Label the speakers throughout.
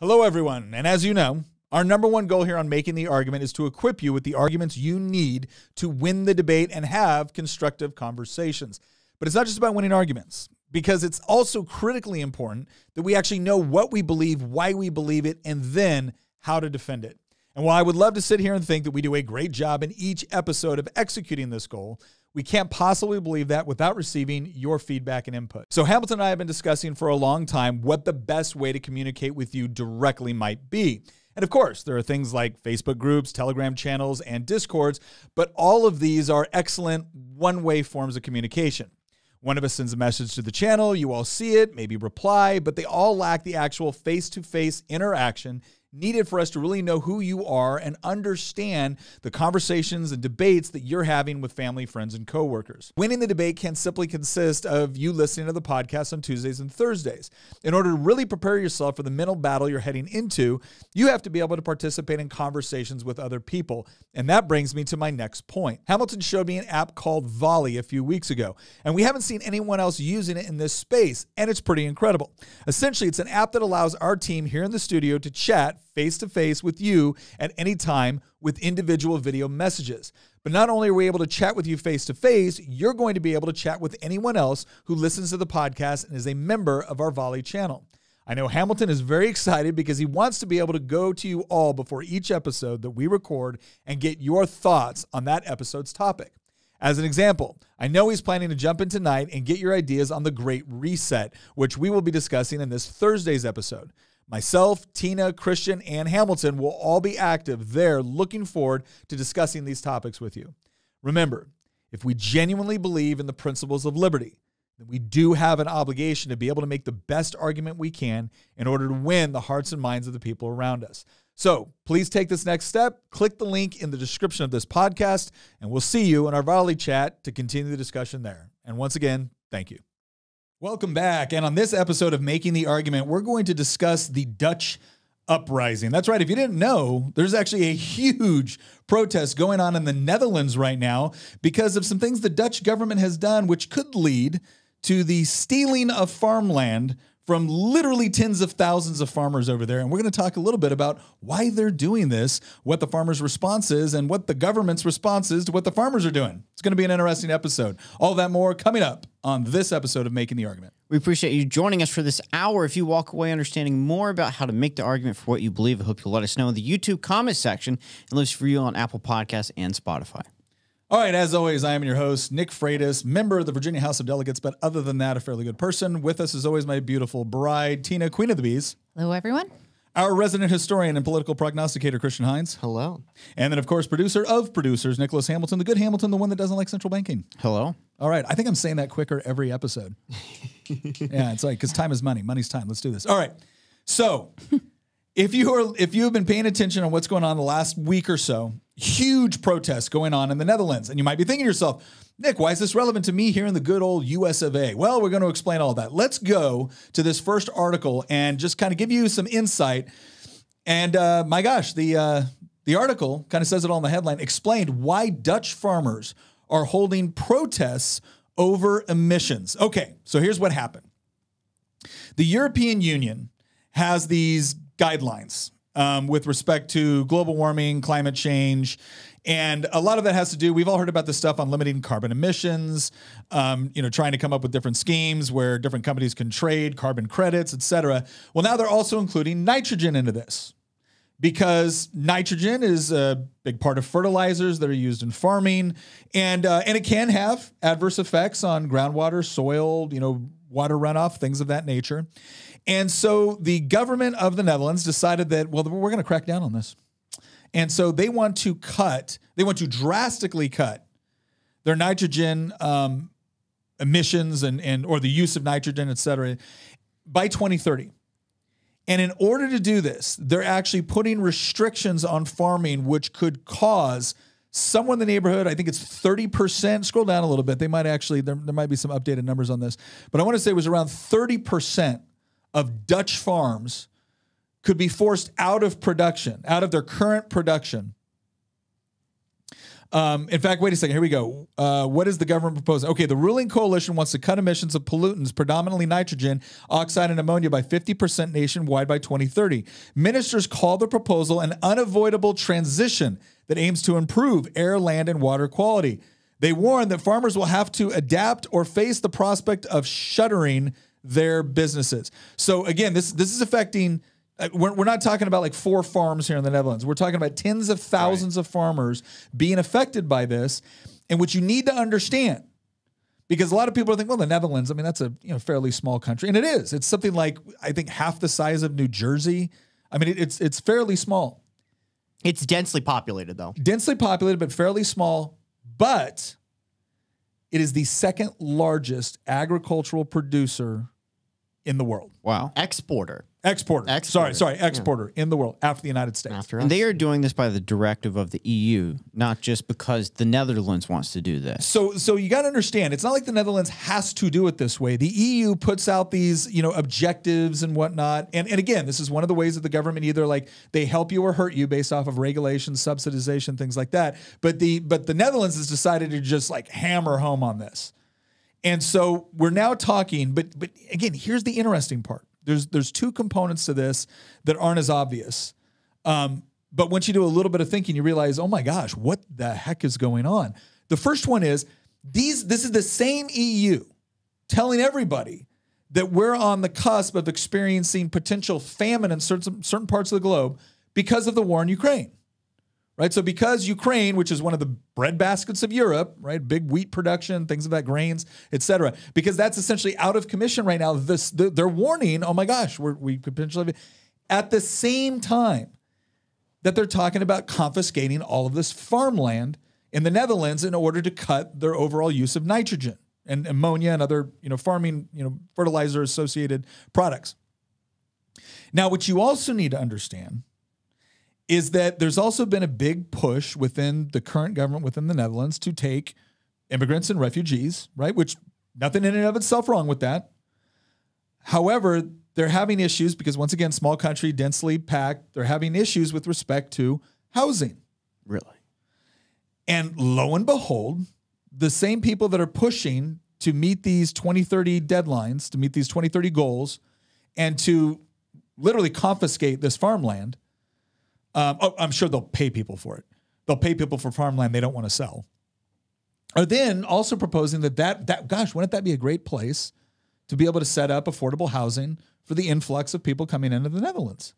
Speaker 1: Hello, everyone. And as you know, our number one goal here on Making the Argument is to equip you with the arguments you need to win the debate and have constructive conversations. But it's not just about winning arguments, because it's also critically important that we actually know what we believe, why we believe it, and then how to defend it. And while I would love to sit here and think that we do a great job in each episode of executing this goal, we can't possibly believe that without receiving your feedback and input. So Hamilton and I have been discussing for a long time what the best way to communicate with you directly might be. And of course, there are things like Facebook groups, Telegram channels, and Discords, but all of these are excellent one-way forms of communication. One of us sends a message to the channel, you all see it, maybe reply, but they all lack the actual face-to-face interaction needed for us to really know who you are and understand the conversations and debates that you're having with family, friends, and coworkers. Winning the debate can simply consist of you listening to the podcast on Tuesdays and Thursdays. In order to really prepare yourself for the mental battle you're heading into, you have to be able to participate in conversations with other people. And that brings me to my next point. Hamilton showed me an app called Volley a few weeks ago, and we haven't seen anyone else using it in this space, and it's pretty incredible. Essentially, it's an app that allows our team here in the studio to chat face-to-face with you at any time with individual video messages. But not only are we able to chat with you face-to-face, you're going to be able to chat with anyone else who listens to the podcast and is a member of our Volley channel. I know Hamilton is very excited because he wants to be able to go to you all before each episode that we record and get your thoughts on that episode's topic. As an example, I know he's planning to jump in tonight and get your ideas on the Great Reset, which we will be discussing in this Thursday's episode. Myself, Tina, Christian, and Hamilton will all be active there, looking forward to discussing these topics with you. Remember, if we genuinely believe in the principles of liberty, then we do have an obligation to be able to make the best argument we can in order to win the hearts and minds of the people around us. So please take this next step, click the link in the description of this podcast, and we'll see you in our Volley chat to continue the discussion there. And once again, thank you. Welcome back. And on this episode of Making the Argument, we're going to discuss the Dutch Uprising. That's right. If you didn't know, there's actually a huge protest going on in the Netherlands right now because of some things the Dutch government has done, which could lead to the stealing of farmland from literally tens of thousands of farmers over there. And we're going to talk a little bit about why they're doing this, what the farmers' response is, and what the government's response is to what the farmers are doing. It's going to be an interesting episode. All that more coming up on this episode of Making the Argument.
Speaker 2: We appreciate you joining us for this hour. If you walk away understanding more about how to make the argument for what you believe, I hope you'll let us know in the YouTube comment section and listen for you on Apple Podcasts and Spotify.
Speaker 1: All right, as always, I am your host, Nick Freitas, member of the Virginia House of Delegates, but other than that, a fairly good person. With us, as always, my beautiful bride, Tina, Queen of the Bees.
Speaker 3: Hello, everyone.
Speaker 1: Our resident historian and political prognosticator, Christian Hines.
Speaker 2: Hello.
Speaker 1: And then, of course, producer of producers, Nicholas Hamilton, the good Hamilton, the one that doesn't like central banking.
Speaker 2: Hello.
Speaker 1: All right, I think I'm saying that quicker every episode. Yeah, it's like, because time is money. Money's time. Let's do this. All right, so if you have been paying attention on what's going on the last week or so, huge protests going on in the Netherlands. And you might be thinking to yourself, Nick, why is this relevant to me here in the good old US of A? Well, we're going to explain all that. Let's go to this first article and just kind of give you some insight. And my gosh, the article kind of says it all in the headline, explained why Dutch farmers are holding protests over emissions. Okay, so here's what happened. The European Union has these guidelines with respect to global warming, climate change, and a lot of that has to do, we've all heard about this stuff on limiting carbon emissions, trying to come up with different schemes where different companies can trade carbon credits, et cetera. Well, now they're also including nitrogen into this because nitrogen is a big part of fertilizers that are used in farming, and it can have adverse effects on groundwater, soil, water runoff, things of that nature. And so the government of the Netherlands decided that, well, we're going to crack down on this. And so they want to drastically cut their nitrogen emissions or the use of nitrogen, et cetera, by 2030. And in order to do this, they're actually putting restrictions on farming, which could cause somewhere in the neighborhood, I think it's 30%. Scroll down a little bit. They might actually, there might be some updated numbers on this, but I want to say it was around 30% of Dutch farms could be forced out of production, out of their current production, In fact, wait a second. Here we go. What is the government proposing? Okay, the ruling coalition wants to cut emissions of pollutants, predominantly nitrogen, oxide, and ammonia by 50% nationwide by 2030. Ministers call the proposal an unavoidable transition that aims to improve air, land, and water quality. They warn that farmers will have to adapt or face the prospect of shuttering their businesses. So again, this is affecting. We're not talking about like 4 farms here in the Netherlands. We're talking about tens of thousands of farmers being affected by this. And what you need to understand, because a lot of people think, well, the Netherlands, I mean, that's a fairly small country, and it is. It's something like, I think, half the size of New Jersey. I mean, it's fairly small.
Speaker 2: It's densely populated, though.
Speaker 1: Densely populated, but fairly small. But it is the second largest agricultural producer in the world.
Speaker 2: Wow. Exporter
Speaker 1: in the world after the United States.
Speaker 2: And they are doing this by the directive of the EU, not just because the Netherlands wants to do this.
Speaker 1: So you got to understand, it's not like the Netherlands has to do it this way. The EU puts out these, objectives and whatnot. And again, this is one of the ways that the government either like they help you or hurt you based off of regulations, subsidization, things like that. But the Netherlands has decided to just like hammer home on this. And so we're now talking, but again, here's the interesting part. There's 2 components to this that aren't as obvious. But once you do a little bit of thinking, you realize, oh my gosh, what the heck is going on? The first one is this is the same EU telling everybody that we're on the cusp of experiencing potential famine in certain parts of the globe because of the war in Ukraine. Right, so because Ukraine, which is one of the bread baskets of Europe, right, big wheat production, things of that, grains, etc., because that's essentially out of commission right now. They're warning, oh my gosh, we could potentially at the same time that they're talking about confiscating all of this farmland in the Netherlands in order to cut their overall use of nitrogen and ammonia and other farming fertilizer associated products. Now, what you also need to understand is that there's also been a big push within the current government within the Netherlands to take immigrants and refugees, right? Which nothing in and of itself wrong with that. However, they're having issues because once again, small country, densely packed, they're having issues with respect to housing.
Speaker 2: Really?
Speaker 1: And lo and behold, the same people that are pushing to meet these 2030 deadlines, to meet these 2030 goals, and to literally confiscate this farmland, I'm sure they'll pay people for it. They'll pay people for farmland they don't want to sell. Are then also proposing that gosh, wouldn't that be a great place to be able to set up affordable housing for the influx of people coming into the Netherlands?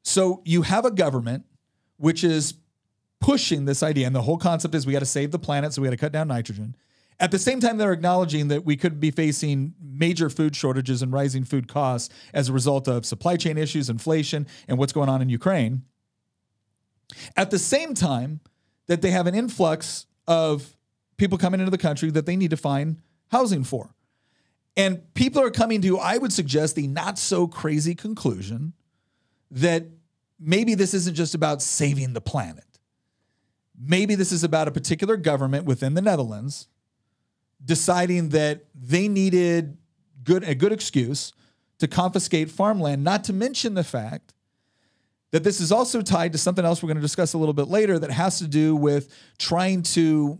Speaker 1: So you have a government which is pushing this idea, and the whole concept is we got to save the planet, so we got to cut down nitrogen. At the same time, they're acknowledging that we could be facing major food shortages and rising food costs as a result of supply chain issues, inflation, and what's going on in Ukraine. At the same time that they have an influx of people coming into the country that they need to find housing for. And people are coming to, I would suggest, the not so crazy conclusion that maybe this isn't just about saving the planet. Maybe this is about a particular government within the Netherlands deciding that they needed a good excuse to confiscate farmland, not to mention the fact that this is also tied to something else we're going to discuss a little bit later that has to do with trying to,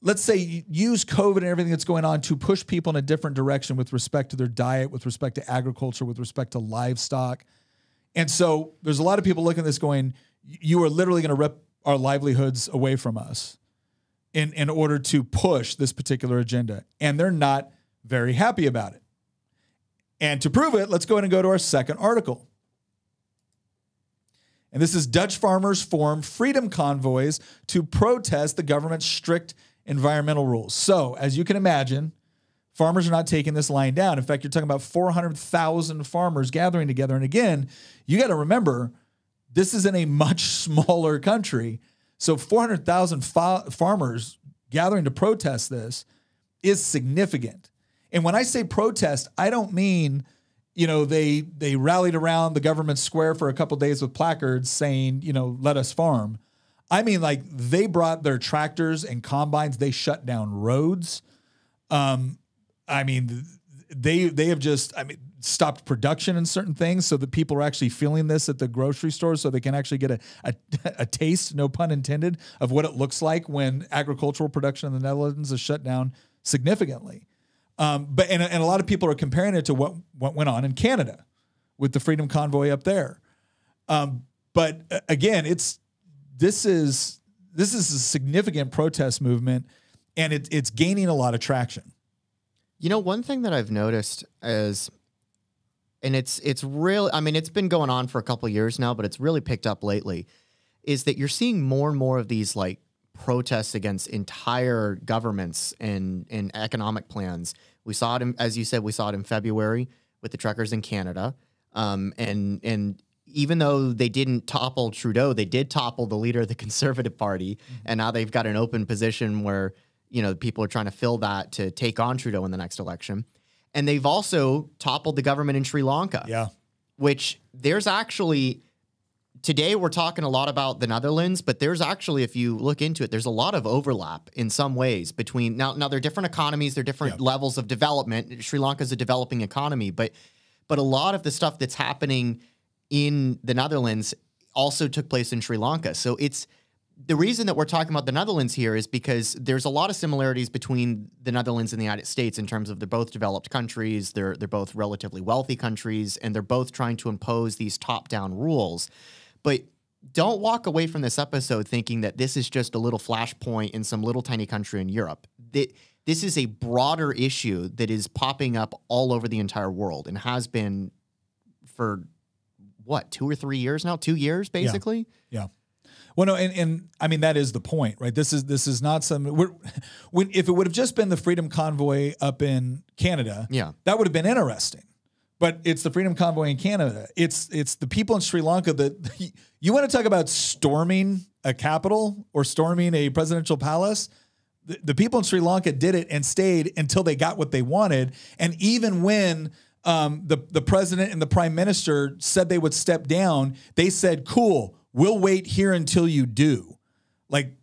Speaker 1: let's say, use COVID and everything that's going on to push people in a different direction with respect to their diet, with respect to agriculture, with respect to livestock. And so there's a lot of people looking at this going, you are literally going to rip our livelihoods away from us in order to push this particular agenda. And they're not very happy about it. And to prove it, let's go ahead and go to our second article. And this is Dutch farmers form freedom convoys to protest the government's strict environmental rules. So, as you can imagine, farmers are not taking this lying down. In fact, you're talking about 400,000 farmers gathering together. And again, you got to remember, this is in a much smaller country. So 400,000 farmers gathering to protest this is significant. And when I say protest, I don't mean, they rallied around the government square for a couple of days with placards saying, let us farm. I mean, like, they brought their tractors and combines. They shut down roads. They have just, stopped production in certain things so that people are actually feeling this at the grocery store so they can actually get a taste, no pun intended, of what it looks like when agricultural production in the Netherlands is shut down significantly. But a lot of people are comparing it to what went on in Canada with the Freedom Convoy up there. But again, this is a significant protest movement, and it's gaining a lot of traction.
Speaker 3: You know, one thing that I've noticed is, and it's real, I mean, it's been going on for a couple of years now, but it's really picked up lately, is that you're seeing more and more of these like protests against entire governments and economic plans. We saw it, as you said, we saw it in February with the truckers in Canada. And even though they didn't topple Trudeau, they did topple the leader of the Conservative Party. Mm-hmm. And now they've got an open position where, you know, people are trying to fill that to take on Trudeau in the next election. And they've also toppled the government in Sri Lanka.
Speaker 1: Yeah.
Speaker 3: Which there's actually, today we're talking a lot about the Netherlands, but there's actually, if you look into it, there's a lot of overlap in some ways between, now they're different economies, they're different levels of development. Sri Lanka is a developing economy, but a lot of the stuff that's happening in the Netherlands also took place in Sri Lanka. So it's, the reason that we're talking about the Netherlands here is because there's a lot of similarities between the Netherlands and the United States in terms of they're both developed countries, they're both relatively wealthy countries, and they're both trying to impose these top-down rules. But don't walk away from this episode thinking that this is just a little flashpoint in some little tiny country in Europe. This is a broader issue that is popping up all over the entire world and has been for, what, 2 or 3 years now? 2 years, basically?
Speaker 1: Yeah. Well, no, and I mean, that is the point, right? This is not something, if it would have just been the Freedom Convoy up in Canada, that would have been interesting. But it's the Freedom Convoy in Canada. It's the people in Sri Lanka that, you want to talk about storming a capital or storming a presidential palace? The people in Sri Lanka did it and stayed until they got what they wanted. And even when the president and the prime minister said they would step down, they said, cool, we'll wait here until you do. Like,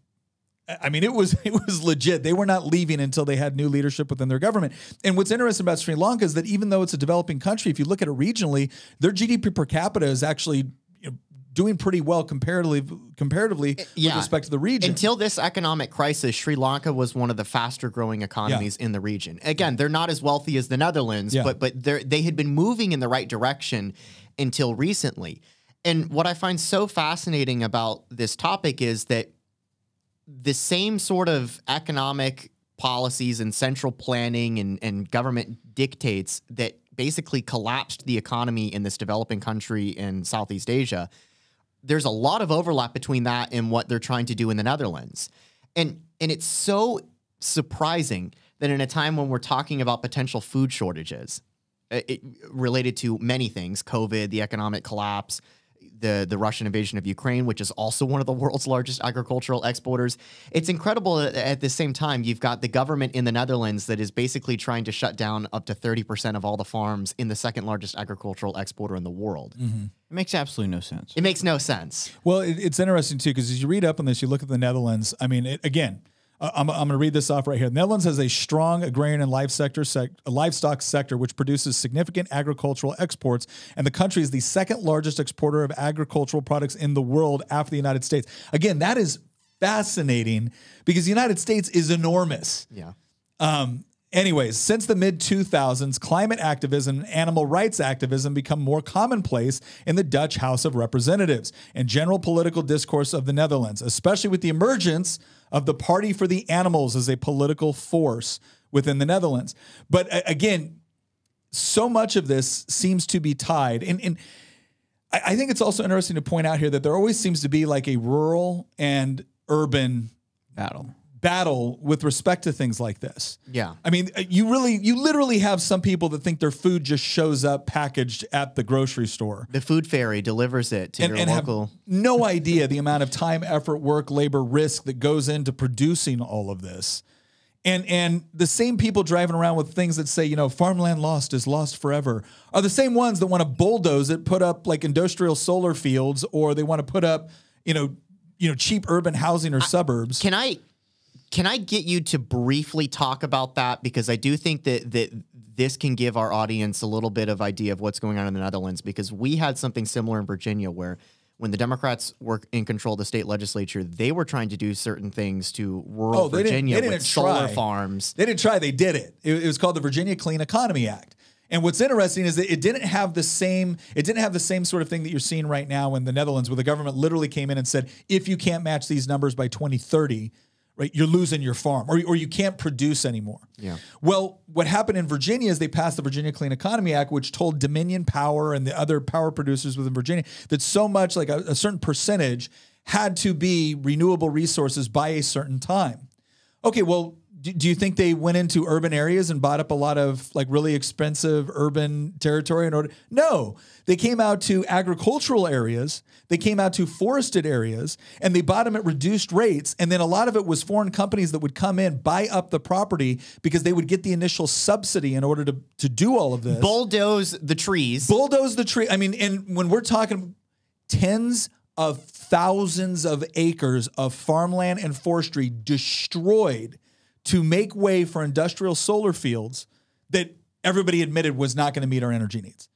Speaker 1: I mean, it was legit. They were not leaving until they had new leadership within their government. And what's interesting about Sri Lanka is that even though it's a developing country, if you look at it regionally, their GDP per capita is actually doing pretty well comparatively with respect to the region.
Speaker 3: Until this economic crisis, Sri Lanka was one of the faster growing economies in the region. Again, they're not as wealthy as the Netherlands, but they had been moving in the right direction until recently. And what I find so fascinating about this topic is that the same sort of economic policies and central planning and government dictates that basically collapsed the economy in this developing country in Southeast Asia, there's a lot of overlap between that and what they're trying to do in the Netherlands. And it's so surprising that in a time when we're talking about potential food shortages related to many things, COVID, the economic collapse, the Russian invasion of Ukraine, which is also one of the world's largest agricultural exporters. It's incredible that at the same time, you've got the government in the Netherlands that is basically trying to shut down up to 30% of all the farms in the second largest agricultural exporter in the world.
Speaker 2: Mm-hmm. It makes absolutely no sense.
Speaker 3: It makes no sense.
Speaker 1: Well, it's interesting, too, because as you read up on this, you look at the Netherlands. I mean, again, I'm going to read this off right here. The Netherlands has a strong agrarian and livestock sector, which produces significant agricultural exports, and the country is the second largest exporter of agricultural products in the world after the United States. Again, that is fascinating because the United States is enormous.
Speaker 3: Yeah.
Speaker 1: Anyways, since the mid-2000s, climate activism and animal rights activism become more commonplace in the Dutch House of Representatives and general political discourse of the Netherlands, especially with the emergence of the Party for the Animals as a political force within the Netherlands. But again, so much of this seems to be tied. And I think it's also interesting to point out here that there always seems to be like a rural and urban battle with respect to things like this.
Speaker 3: Yeah.
Speaker 1: I mean, you literally have some people that think their food just shows up packaged at the grocery store.
Speaker 3: The food fairy delivers it to your local.
Speaker 1: Have no idea the amount of time, effort, work, labor, risk that goes into producing all of this. And the same people driving around with things that say, you know, farmland lost is lost forever are the same ones that want to bulldoze it, put up like industrial solar fields, or they want to put up, you know, cheap urban housing or suburbs.
Speaker 3: Can I get you to briefly talk about that? Because I do think that this can give our audience a little bit of idea of what's going on in the Netherlands, because we had something similar in Virginia where when the Democrats were in control of the state legislature, they were trying to do certain things to rural Virginia with solar farms.
Speaker 1: They didn't try. They did it. It was called the Virginia Clean Economy Act. And what's interesting is that it didn't have the same sort of thing that you're seeing right now in the Netherlands, where the government literally came in and said, if you can't match these numbers by 2030, right, you're losing your farm, or you can't produce anymore.
Speaker 3: Yeah.
Speaker 1: Well, what happened in Virginia is they passed the Virginia Clean Economy Act, which told Dominion Power and the other power producers within Virginia that so much, like a certain percentage, had to be renewable resources by a certain time. Okay, well, do you think they went into urban areas and bought up a lot of like really expensive urban territory in order? No, they came out to agricultural areas. They came out to forested areas, and they bought them at reduced rates. And then a lot of it was foreign companies that would come in, buy up the property because they would get the initial subsidy in order to do all of this.
Speaker 3: Bulldoze the trees.
Speaker 1: Bulldoze the tree. I mean, and when we're talking tens of thousands of acres of farmland and forestry destroyed to make way for industrial solar fields that everybody admitted was not going to meet our energy needs.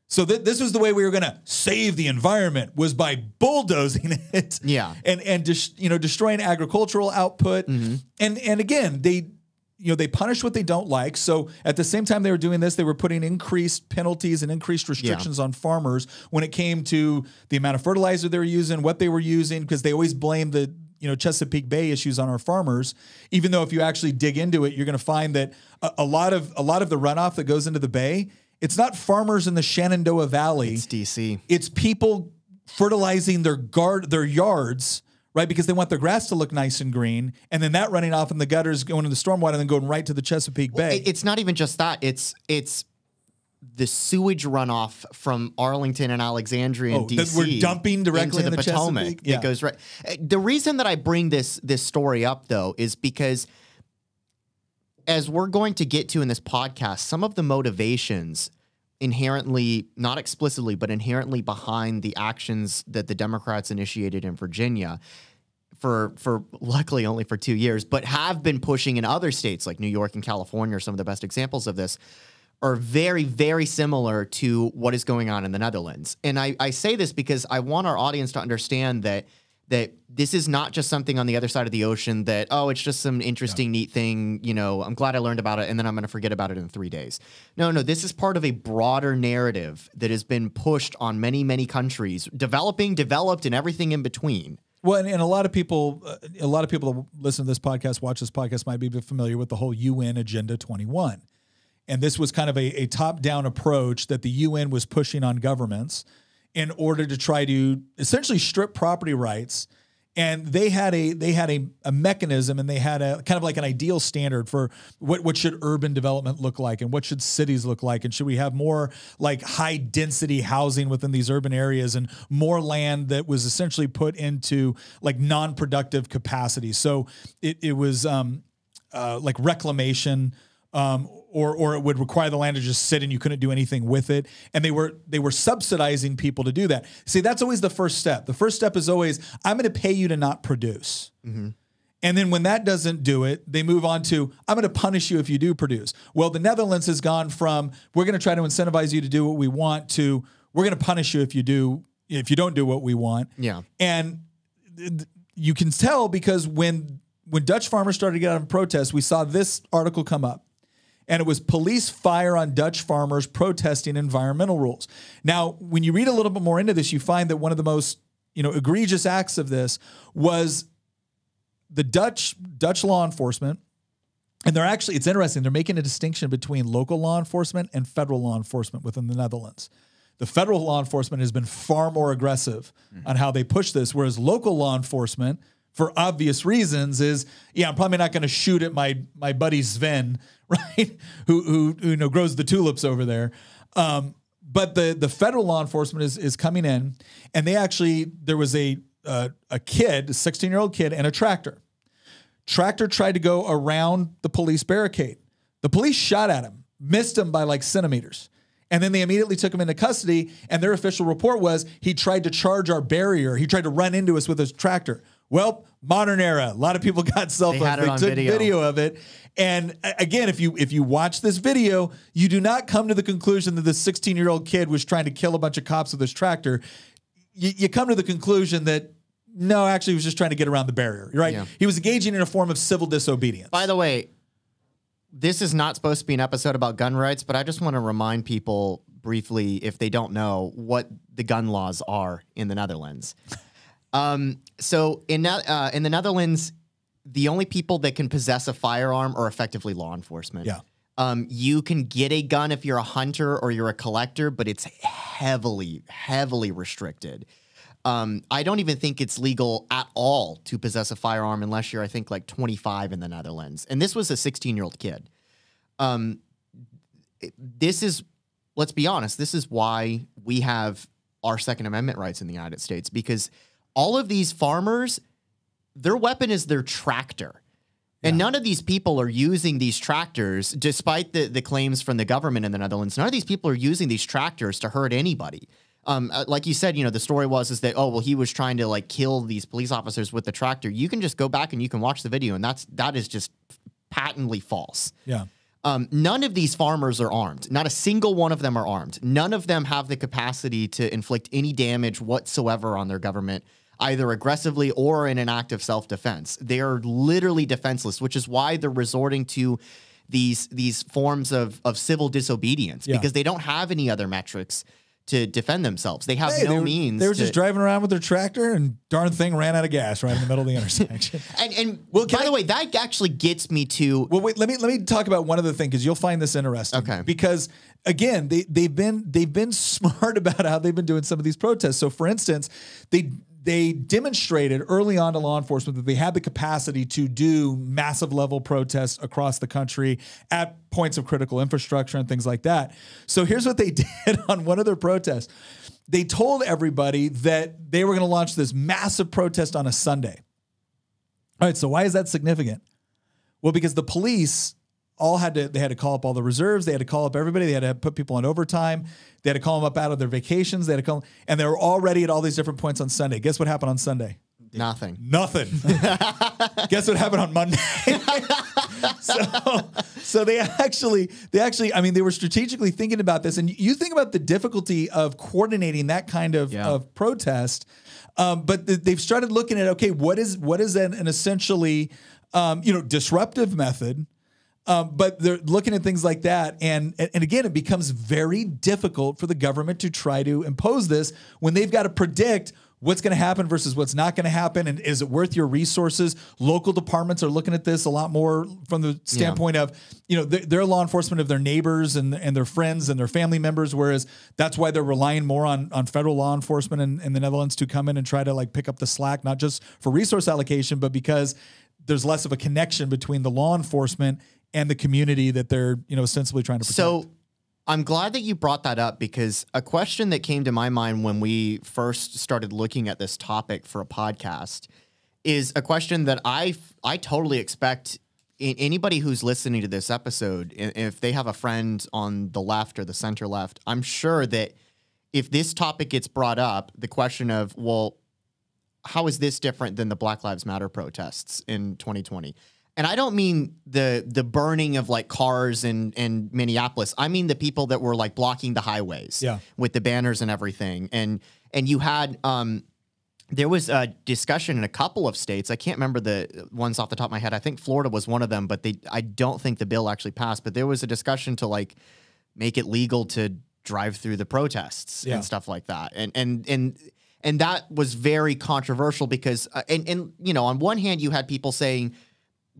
Speaker 1: So this was the way we were going to save the environment, was by bulldozing it, and destroying agricultural output. Mm-hmm. And again, they punish what they don't like. So at the same time they were doing this, they were putting increased penalties and increased restrictions on farmers when it came to the amount of fertilizer they were using, what they were using, because they always blamed the Chesapeake Bay issues on our farmers, even though if you actually dig into it, you're going to find that a lot of the runoff that goes into the bay, it's not farmers in the Shenandoah Valley.
Speaker 3: It's DC.
Speaker 1: It's people fertilizing their yards, right? Because they want their grass to look nice and green, and then that running off in the gutters, going into the stormwater, and then going right to the Chesapeake Bay.
Speaker 3: It's not even just that. It's the sewage runoff from Arlington and Alexandria and DC.
Speaker 1: We're dumping directly
Speaker 3: into the Potomac.
Speaker 1: Yeah.
Speaker 3: It goes right. The reason that I bring this story up, though, is because as we're going to get to in this podcast, some of the motivations inherently, not explicitly, but inherently behind the actions that the Democrats initiated in Virginia for luckily only for 2 years, but have been pushing in other states like New York and California are some of the best examples of this, are very, very similar to what is going on in the Netherlands. And I say this because I want our audience to understand that this is not just something on the other side of the ocean that, oh, it's just some interesting, neat thing, I'm glad I learned about it, and then I'm going to forget about it in 3 days. No, this is part of a broader narrative that has been pushed on many, many countries, developed, and everything in between.
Speaker 1: Well, and a lot of people that listen to this podcast, watch this podcast, might be familiar with the whole UN Agenda 21. And this was kind of a top-down approach that the UN was pushing on governments in order to try to essentially strip property rights. And they had a mechanism, and they had a kind of like an ideal standard for what should urban development look like, and what should cities look like, and should we have more like high density housing within these urban areas, and more land that was essentially put into like non-productive capacity. So it was like reclamation. Or it would require the land to just sit and you couldn't do anything with it. And they were subsidizing people to do that. See, that's always the first step. The first step is always, I'm going to pay you to not produce. Mm-hmm. And then when that doesn't do it, they move on to, I'm going to punish you if you do produce. Well, the Netherlands has gone from, we're going to try to incentivize you to do what we want, to, we're going to punish you if you don't do what we want.
Speaker 3: Yeah.
Speaker 1: And you can tell because when Dutch farmers started to get out of protest, we saw this article come up. And it was police fire on Dutch farmers protesting environmental rules. Now, when you read a little bit more into this, you find that one of the most, egregious acts of this was the Dutch law enforcement. And it's interesting, they're making a distinction between local law enforcement and federal law enforcement within the Netherlands. The federal law enforcement has been far more aggressive on how they push this, whereas local law enforcement, for obvious reasons, is, I'm probably not going to shoot at my buddy Sven, right? Who grows the tulips over there. But the federal law enforcement is coming in, and there was a kid, a 16-year-old kid, and a tractor. Tractor tried to go around the police barricade. The police shot at him, missed him by like centimeters. And then they immediately took him into custody, and their official report was he tried to charge our barrier. He tried to run into us with his tractor. Well, modern era. A lot of people got cell
Speaker 3: They
Speaker 1: phones.
Speaker 3: had it
Speaker 1: They
Speaker 3: on
Speaker 1: took
Speaker 3: video.
Speaker 1: video of it. And again, if you watch this video, you do not come to the conclusion that this 16-year-old kid was trying to kill a bunch of cops with his tractor. You come to the conclusion that no, actually, he was just trying to get around the barrier, right?
Speaker 3: Yeah.
Speaker 1: He was engaging in a form of civil disobedience.
Speaker 3: By the way, this is not supposed to be an episode about gun rights, but I just want to remind people briefly, if they don't know, what the gun laws are in the Netherlands. So in the Netherlands, the only people that can possess a firearm are effectively law enforcement.
Speaker 1: Yeah.
Speaker 3: You can get a gun if you're a hunter or you're a collector, but it's heavily, heavily restricted. I don't even think it's legal at all to possess a firearm unless you're, I think, like 25 in the Netherlands. And this was a 16-year-old kid. This is, let's be honest, this is why we have our Second Amendment rights in the United States, because all of these farmers, their weapon is their tractor. And none of these people are using these tractors, despite the claims from the government in the Netherlands. None of these people are using these tractors to hurt anybody. Like you said, the story was that, oh, well, he was trying to like kill these police officers with the tractor. You can just go back and you can watch the video, and that is just patently false.
Speaker 1: Yeah.
Speaker 3: None of these farmers are armed. Not a single one of them are armed. None of them have the capacity to inflict any damage whatsoever on their government, either aggressively or in an act of self-defense. They are literally defenseless, which is why they're resorting to these forms of civil disobedience, because they don't have any other metrics to defend themselves. They have no means.
Speaker 1: They were just driving around with their tractor, and darn thing ran out of gas right in the middle of the intersection.
Speaker 3: And well, by the way, that actually gets me to.
Speaker 1: Well, wait. Let me talk about one other thing, because you'll find this interesting.
Speaker 3: Okay.
Speaker 1: Because again, they've been smart about how they've been doing some of these protests. So, for instance, they demonstrated early on to law enforcement that they had the capacity to do massive level protests across the country at points of critical infrastructure and things like that. So here's what they did on one of their protests. They told everybody that they were going to launch this massive protest on a Sunday. All right, so why is that significant? Well, because the police they had to call up all the reserves. They had to call up everybody. They had to put people on overtime. They had to call them up out of their vacations. They had to call, and they were all ready at all these different points on Sunday. Guess what happened on Sunday?
Speaker 3: Nothing.
Speaker 1: Guess what happened on Monday? So they actually, I mean, they were strategically thinking about this. And you think about the difficulty of coordinating that kind of protest. But they've started looking at, okay, what is an essentially, disruptive method? But they're looking at things like that. And again, it becomes very difficult for the government to try to impose this when they've got to predict what's going to happen versus what's not going to happen. And is it worth your resources? Local departments are looking at this a lot more from the standpoint of, they're law enforcement of their neighbors and their friends and their family members. Whereas that's why they're relying more on federal law enforcement in the Netherlands to come in and try to like pick up the slack, not just for resource allocation, but because there's less of a connection between the law enforcement and the community that they're, ostensibly trying to protect.
Speaker 3: So I'm glad that you brought that up, because a question that came to my mind when we first started looking at this topic for a podcast is a question that I totally expect anybody who's listening to this episode, if they have a friend on the left or the center left, I'm sure that if this topic gets brought up, the question of, well, how is this different than the Black Lives Matter protests in 2020? And I don't mean the burning of like cars in Minneapolis. I mean the people that were like blocking the highways with the banners and everything. And you had there was a discussion in a couple of states. I can't remember the ones off the top of my head. I think Florida was one of them, but I don't think the bill actually passed. But there was a discussion to like make it legal to drive through the protests and stuff like that. And that was very controversial because on one hand you had people saying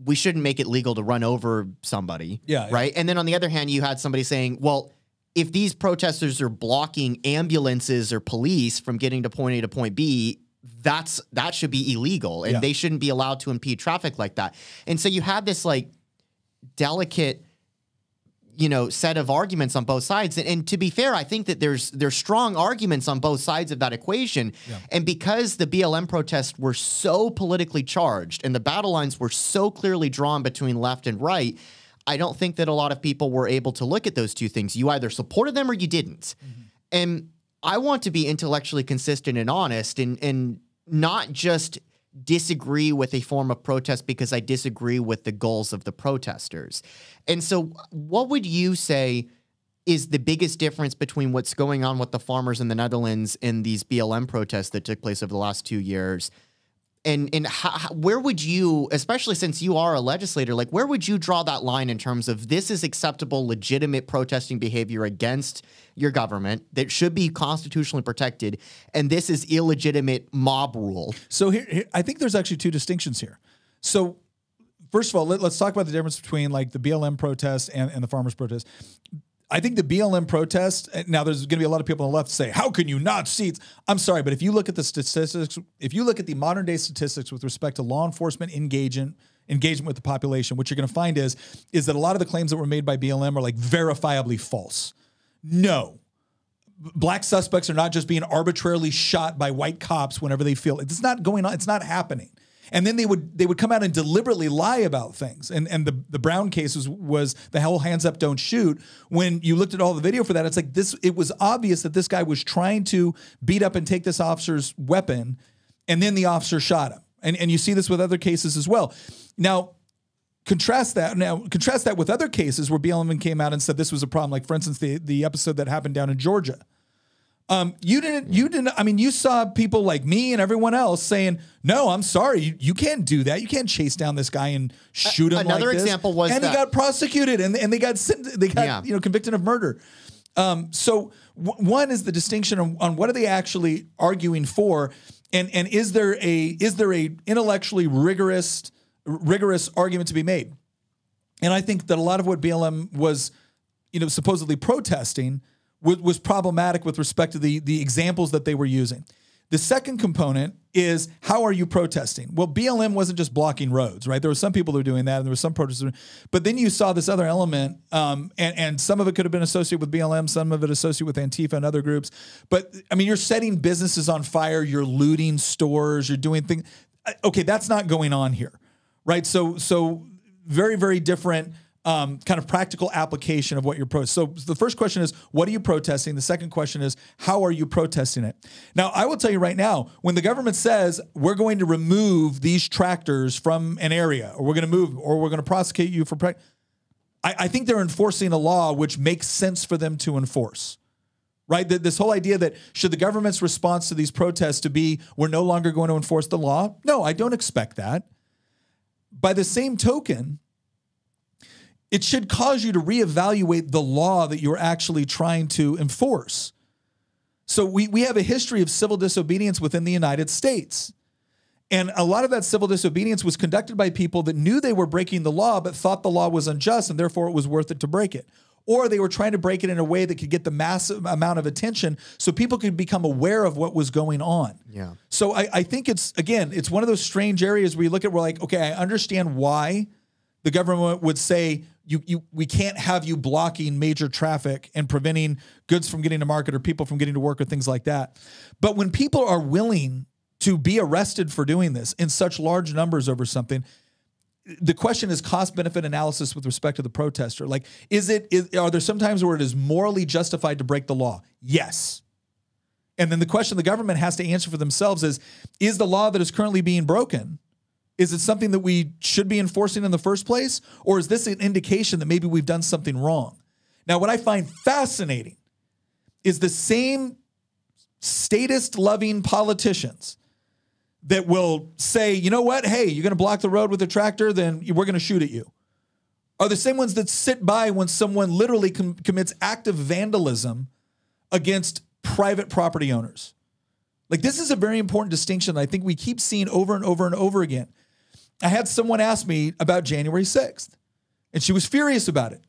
Speaker 3: we shouldn't make it legal to run over somebody. Right. And then on the other hand, you had somebody saying, well, if these protesters are blocking ambulances or police from getting to point A to point B, that should be illegal and they shouldn't be allowed to impede traffic like that. And so you had this like delicate, set of arguments on both sides. And to be fair, I think that there's strong arguments on both sides of that equation. And because the BLM protests were so politically charged and the battle lines were so clearly drawn between left and right, I don't think that a lot of people were able to look at those two things. You either supported them or you didn't. And I want to be intellectually consistent and honest and not just disagree with a form of protest because I disagree with the goals of the protesters. And so what would you say is the biggest difference between what's going on with the farmers in the Netherlands and these BLM protests that took place over the last 2 years? And where would you, especially since you are a legislator, like where would you draw that line in terms of this is acceptable, legitimate protesting behavior against your government that should be constitutionally protected, and this is illegitimate mob rule?
Speaker 1: So here I think there's actually two distinctions here. So first of all, let's talk about the difference between like the BLM protest and the farmers protest. I think the BLM protest, now there's going to be a lot of people on the left say, how can you not see it? I'm sorry, but if you look at the statistics, if you look at the modern day statistics with respect to law enforcement engagement with the population, what you're going to find is that a lot of the claims that were made by BLM are like verifiably false. No. Black suspects are not just being arbitrarily shot by white cops whenever they feel it. It's not going on. It's not happening. And then they would come out and deliberately lie about things. And the Brown case was the whole hands up, don't shoot. When you looked at all the video for that, it's like this. It was obvious that this guy was trying to beat up and take this officer's weapon, and then the officer shot him. And you see this with other cases as well. Now, contrast that with other cases where BLM came out and said this was a problem. Like for instance, the episode that happened down in Georgia. You didn't, I mean, you saw people like me and everyone else saying, no, I'm sorry. You can't do that. You can't chase down this guy and shoot him.
Speaker 3: Another
Speaker 1: like this.
Speaker 3: example was
Speaker 1: and
Speaker 3: that
Speaker 1: he got prosecuted and they got convicted of murder. So one is the distinction on what are they actually arguing for? And is there a intellectually rigorous argument to be made? And I think that a lot of what BLM was, supposedly protesting was problematic with respect to the examples that they were using. The second component is, how are you protesting? Well, BLM wasn't just blocking roads, right? There were some people who were doing that, and there were some protesters. But then you saw this other element, and some of it could have been associated with BLM, some of it associated with Antifa and other groups. But, I mean, you're setting businesses on fire, you're looting stores, you're doing things. Okay, that's not going on here, right? So very, very different kind of practical application of what you're protesting. So the first question is, what are you protesting? The second question is, how are you protesting it? Now, I will tell you right now, when the government says we're going to remove these tractors from an area, or we're going to move, or we're going to prosecute you for, I think they're enforcing a law which makes sense for them to enforce. Right? This whole idea that should the government's response to these protests to be, we're no longer going to enforce the law? No, I don't expect that. By the same token, it should cause you to reevaluate the law that you're actually trying to enforce. So we have a history of civil disobedience within the United States. And a lot of that civil disobedience was conducted by people that knew they were breaking the law, but thought the law was unjust and therefore it was worth it to break it. Or they were trying to break it in a way that could get the massive amount of attention so people could become aware of what was going on.
Speaker 3: Yeah.
Speaker 1: So I think it's one of those strange areas where you look at, we're like, okay, I understand why the government would say, we can't have you blocking major traffic and preventing goods from getting to market or people from getting to work or things like that. But when people are willing to be arrested for doing this in such large numbers over something, the question is cost-benefit analysis with respect to the protester. Like, are there some times where it is morally justified to break the law? Yes. And then the question the government has to answer for themselves is the law that is currently being broken, is it something that we should be enforcing in the first place? Or is this an indication that maybe we've done something wrong? Now, what I find fascinating is the same statist-loving politicians that will say, you know what, hey, you're going to block the road with a tractor, then we're going to shoot at you, are the same ones that sit by when someone literally commits active vandalism against private property owners. Like, this is a very important distinction that I think we keep seeing over and over and over again. I had someone ask me about January 6th, and she was furious about it.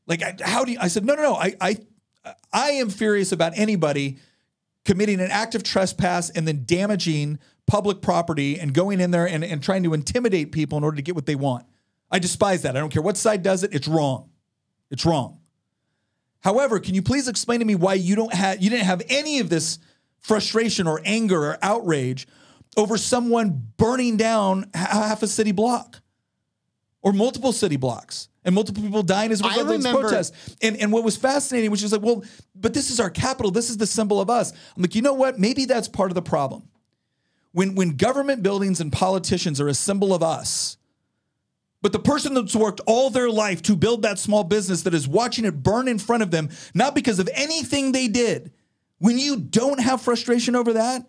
Speaker 1: Like, I said, no. I am furious about anybody committing an act of trespass and then damaging public property and going in there and trying to intimidate people in order to get what they want. I despise that. I don't care what side does it. It's wrong. It's wrong. However, can you please explain to me why you didn't have any of this frustration or anger or outrage over someone burning down half a city block or multiple city blocks and multiple people dying as a result of this protest? And what was fascinating, which is like, well, but this is our capital. This is the symbol of us. I'm like, you know what? Maybe that's part of the problem. when government buildings and politicians are a symbol of us, but the person that's worked all their life to build that small business that is watching it burn in front of them, not because of anything they did, when you don't have frustration over that,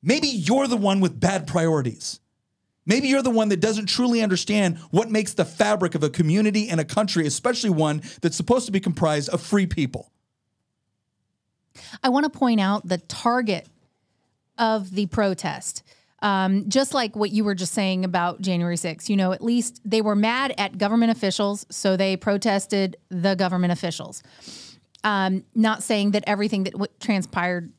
Speaker 1: maybe you're the one with bad priorities. Maybe you're the one that doesn't truly understand what makes the fabric of a community and a country, especially one that's supposed to be comprised of free people.
Speaker 4: I want to point out the target of the protest. Just like what you were just saying about January 6th, you know, at least they were mad at government officials, so they protested the government officials. Not saying that everything that transpired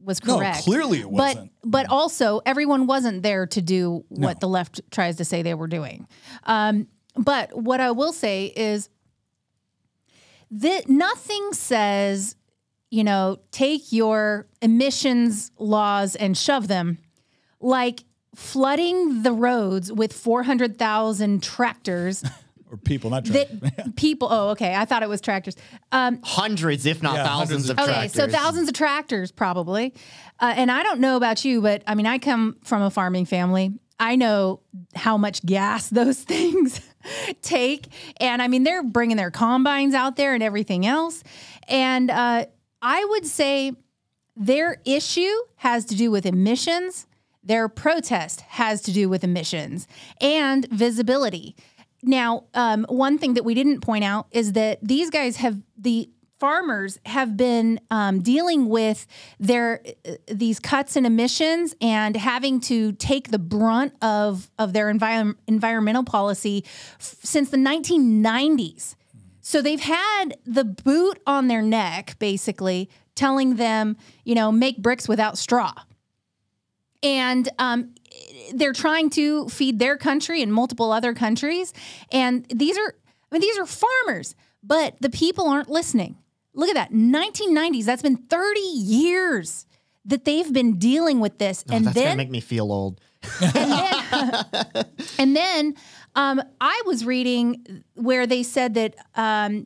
Speaker 4: was correct.
Speaker 1: No, clearly it wasn't.
Speaker 4: But also, everyone wasn't there to do what the left tries to say they were doing. But what I will say is that nothing says, you know, take your emissions laws and shove them, like flooding the roads with 400,000 tractors.
Speaker 1: Or people, not tractors.
Speaker 4: People, oh, okay. I thought it was tractors.
Speaker 3: Hundreds, if not thousands of tractors.
Speaker 4: Okay, so thousands of tractors probably. And I don't know about you, but I mean, I come from a farming family. I know how much gas those things take. And I mean, they're bringing their combines out there and everything else. And I would say their issue has to do with emissions. Their protest has to do with emissions and visibility. Now, one thing that we didn't point out is that these guys the farmers have been dealing with these cuts in emissions and having to take the brunt of their environmental policy since the 1990s. So they've had the boot on their neck, basically, telling them, you know, make bricks without straw. And they're trying to feed their country and multiple other countries. And these are farmers, but the people aren't listening. Look at that, 1990s. That's been 30 years that they've been dealing with this.
Speaker 3: Oh, and that's gonna make me feel old.
Speaker 4: And then I was reading where they said that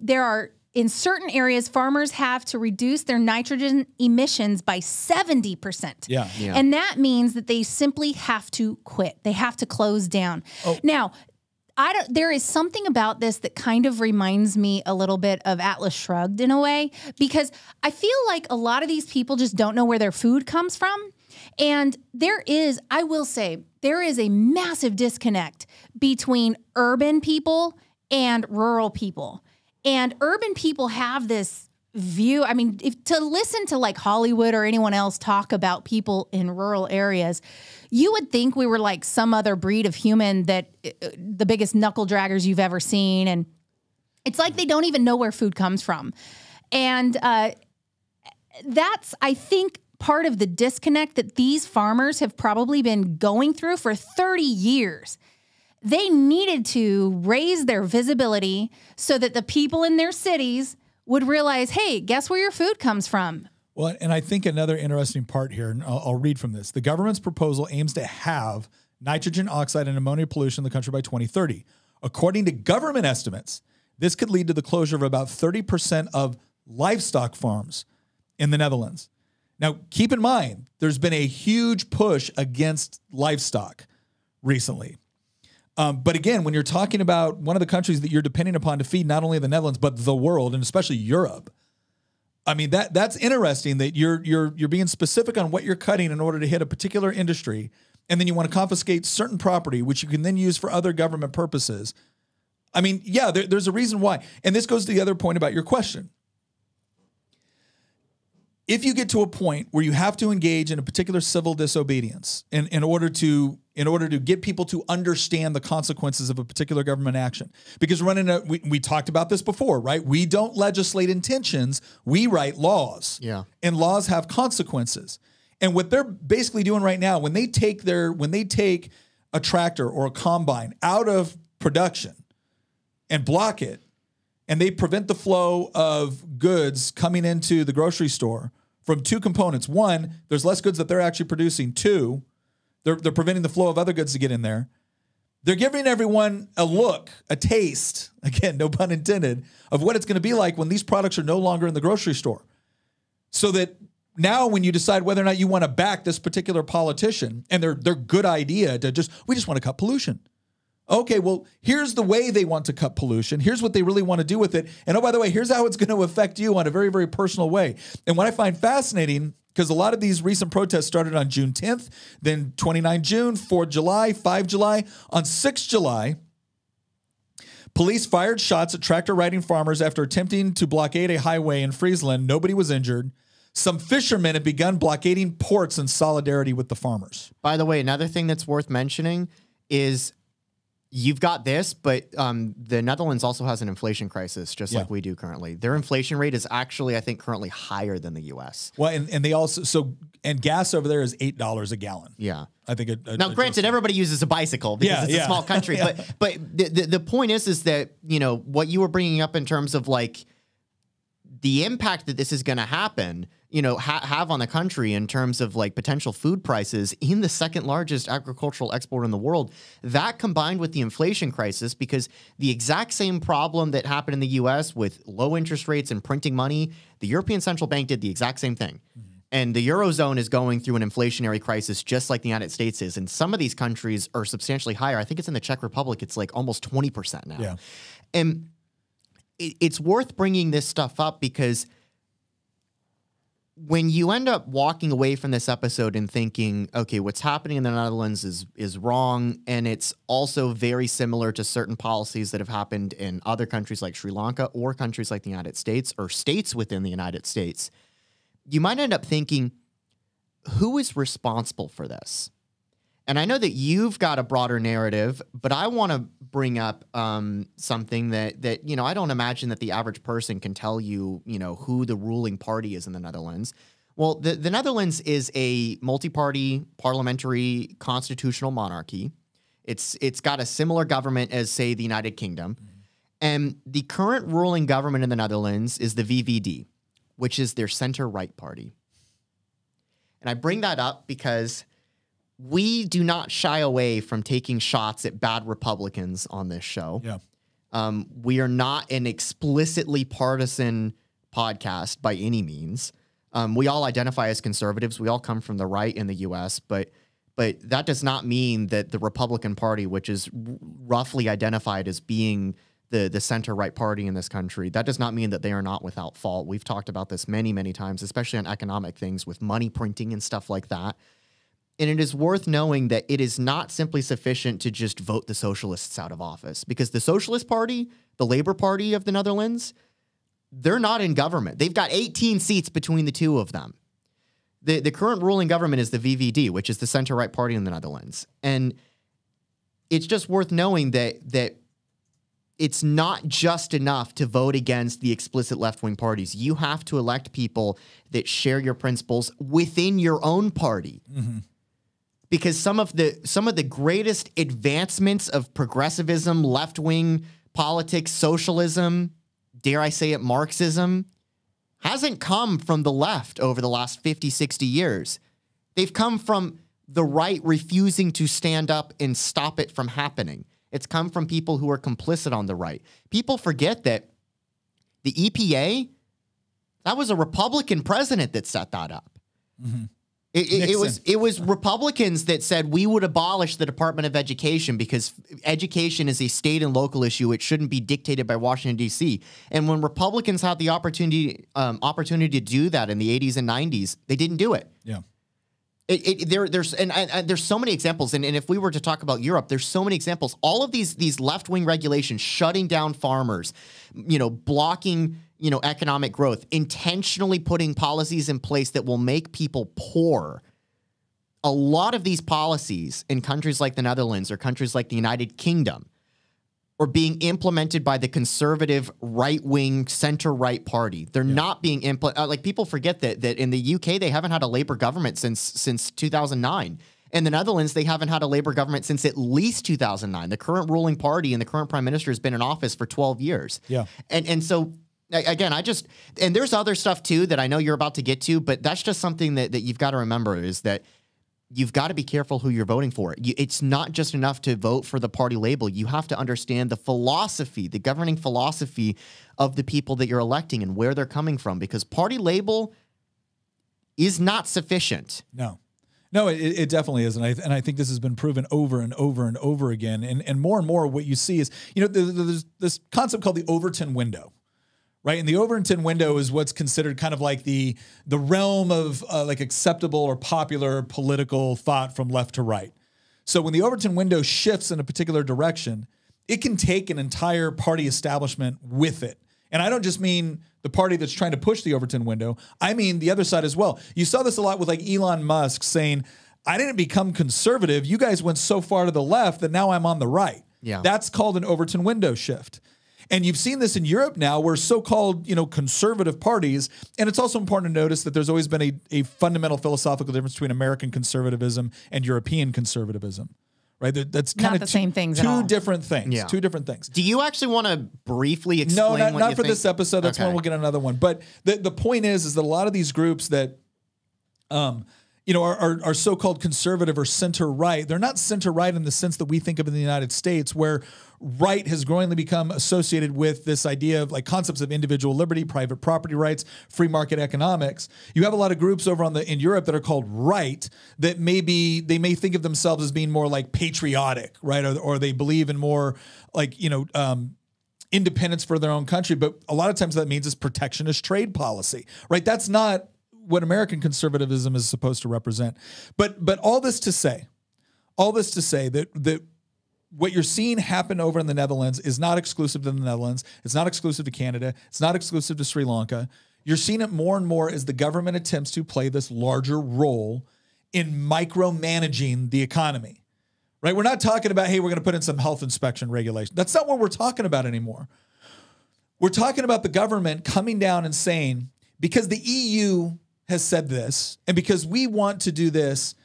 Speaker 4: there are, in certain areas, farmers have to reduce their nitrogen emissions by 70%.
Speaker 1: Yeah.
Speaker 4: And that means that they simply have to quit. They have to close down. Oh. Now, there is something about this that kind of reminds me a little bit of Atlas Shrugged in a way, because I feel like a lot of these people just don't know where their food comes from. And I will say, there is a massive disconnect between urban people and rural people. And urban people have this view. I mean, to listen to like Hollywood or anyone else talk about people in rural areas, you would think we were like some other breed of human, that the biggest knuckle draggers you've ever seen. And it's like they don't even know where food comes from. And that's, I think, part of the disconnect that these farmers have probably been going through for 30 years. They needed to raise their visibility so that the people in their cities would realize, hey, guess where your food comes from?
Speaker 1: Well, and I think another interesting part here, and I'll read from this. The government's proposal aims to have nitrogen oxide and ammonia pollution in the country by 2030. According to government estimates, this could lead to the closure of about 30% of livestock farms in the Netherlands. Now, keep in mind, there's been a huge push against livestock recently. But again, when you're talking about one of the countries that you're depending upon to feed not only the Netherlands, but the world, and especially Europe, I mean, that's interesting that you're being specific on what you're cutting in order to hit a particular industry, and then you want to confiscate certain property, which you can then use for other government purposes. I mean, yeah, there's a reason why. And this goes to the other point about your question. If you get to a point where you have to engage in a particular civil disobedience in order to get people to understand the consequences of a particular government action, because we talked about this before, right? We don't legislate intentions, we write laws.
Speaker 3: Yeah.
Speaker 1: And laws have consequences. And what they're basically doing right now, when they take a tractor or a combine out of production and block it, and they prevent the flow of goods coming into the grocery store from two components. One, there's less goods that they're actually producing. Two, they're preventing the flow of other goods to get in there. They're giving everyone a look, a taste, again, no pun intended, of what it's going to be like when these products are no longer in the grocery store. So that now when you decide whether or not you want to back this particular politician and their good idea to we just want to cut pollution. Okay, well, here's the way they want to cut pollution. Here's what they really want to do with it. And oh, by the way, here's how it's going to affect you on a very, very personal way. And what I find fascinating, because a lot of these recent protests started on June 10th, then 29 June, 4 July, 5 July. On 6 July, police fired shots at tractor-riding farmers after attempting to blockade a highway in Friesland. Nobody was injured. Some fishermen have begun blockading ports in solidarity with the farmers.
Speaker 3: By the way, another thing that's worth mentioning is you've got this, but the Netherlands also has an inflation crisis, just like we do currently. Their inflation rate is actually, I think, currently higher than the U.S.
Speaker 1: Well, and they also and gas over there is $8 a gallon.
Speaker 3: Yeah,
Speaker 1: I think.
Speaker 3: Now, granted, everybody uses a bicycle because it's a small country, but the point is that what you were bringing up in terms of like the impact that this is going to happen. Have on the country in terms of like potential food prices in the second largest agricultural exporter in the world, that combined with the inflation crisis, because the exact same problem that happened in the US with low interest rates and printing money, the European Central Bank did the exact same thing. And the Eurozone is going through an inflationary crisis just like the United States is. And some of these countries are substantially higher. I think it's in the Czech Republic. It's like almost 20% now.
Speaker 1: Yeah.
Speaker 3: And it's worth bringing this stuff up because when you end up walking away from this episode and thinking, okay, what's happening in the Netherlands is wrong, and it's also very similar to certain policies that have happened in other countries like Sri Lanka or countries like the United States or states within the United States, you might end up thinking, who is responsible for this? And I know that you've got a broader narrative, but I want to bring up something that I don't imagine that the average person can tell you, who the ruling party is in the Netherlands. Well, the Netherlands is a multi-party parliamentary constitutional monarchy. It's got a similar government as, say, the United Kingdom. And the current ruling government in the Netherlands is the VVD, which is their center-right party. And I bring that up because we do not shy away from taking shots at bad Republicans on this show.
Speaker 1: Yeah.
Speaker 3: We are not an explicitly partisan podcast by any means. We all identify as conservatives. We all come from the right in the U.S., but that does not mean that the Republican Party, which is roughly identified as being the center-right party in this country, that does not mean that they are not without fault. We've talked about this many, many times, especially on economic things with money printing and stuff like that. And it is worth knowing that it is not simply sufficient to just vote the socialists out of office, because the Socialist Party, the Labour Party of the Netherlands, they're not in government. They've got 18 seats between the two of them. The current ruling government is the VVD, which is the center-right party in the Netherlands. And it's just worth knowing that it's not just enough to vote against the explicit left-wing parties. You have to elect people that share your principles within your own party. Mm-hmm. Because some of the greatest advancements of progressivism, left-wing politics, socialism, dare I say it, Marxism, hasn't come from the left over the last 50, 60 years. They've come from the right refusing to stand up and stop it from happening. It's come from people who are complicit on the right. People forget that the EPA, that was a Republican president that set that up. Mm-hmm. It was Republicans that said we would abolish the Department of Education because education is a state and local issue. It shouldn't be dictated by Washington, D.C. And when Republicans had the opportunity to do that in the 80s and 90s, they didn't do it.
Speaker 1: Yeah.
Speaker 3: There's so many examples, and if we were to talk about Europe, there's so many examples. All of these left-wing regulations, shutting down farmers, blocking economic growth, intentionally putting policies in place that will make people poor. A lot of these policies in countries like the Netherlands or countries like the United Kingdom are being implemented by the conservative right-wing center-right party. They're not being implemented. Like, people forget that in the UK, they haven't had a Labour government since 2009. In the Netherlands, they haven't had a Labour government since at least 2009. The current ruling party and the current prime minister has been in office for 12 years.
Speaker 1: Yeah.
Speaker 3: And so, again, and there's other stuff too that I know you're about to get to, but that's just something that you've got to remember, is that you've got to be careful who you're voting for. It's not just enough to vote for the party label. You have to understand the philosophy, the governing philosophy of the people that you're electing and where they're coming from, because party label is not sufficient.
Speaker 1: No, it definitely is. And I think this has been proven over and over and over again. And more what you see is, there's this concept called the Overton Window, right? And the Overton Window is what's considered kind of like the realm of like acceptable or popular political thought from left to right. So when the Overton Window shifts in a particular direction, it can take an entire party establishment with it. And I don't just mean the party that's trying to push the Overton Window. I mean the other side as well. You saw this a lot with like Elon Musk saying, I didn't become conservative. You guys went so far to the left that now I'm on the right.
Speaker 3: Yeah.
Speaker 1: That's called an Overton Window shift. And you've seen this in Europe now where so-called, conservative parties, and it's also important to notice that there's always been a fundamental philosophical difference between American conservatism and European conservatism. Right, that's kind
Speaker 4: not
Speaker 1: of
Speaker 4: the same things at all.
Speaker 1: Two different things.
Speaker 3: Yeah.
Speaker 1: Two different things.
Speaker 3: Do you actually want to briefly explain?
Speaker 1: No,
Speaker 3: what
Speaker 1: not
Speaker 3: you
Speaker 1: for
Speaker 3: think?
Speaker 1: this episode. That's when we'll get another one. But the point is that a lot of these groups that, are so-called conservative or center-right, they're not center-right in the sense that we think of in the United States, where right has growingly become associated with this idea of like concepts of individual liberty, private property rights, free market economics. You have a lot of groups over in Europe that are called right that they may think of themselves as being more like patriotic, right? Or they believe in more like, independence for their own country. But a lot of times that means it's protectionist trade policy, right? That's not what American conservatism is supposed to represent. But all this to say that what you're seeing happen over in the Netherlands is not exclusive to the Netherlands. It's not exclusive to Canada. It's not exclusive to Sri Lanka. You're seeing it more and more as the government attempts to play this larger role in micromanaging the economy, right? We're not talking about, hey, we're going to put in some health inspection regulation. That's not what we're talking about anymore. We're talking about the government coming down and saying, because the EU has said this, and because we want to do this,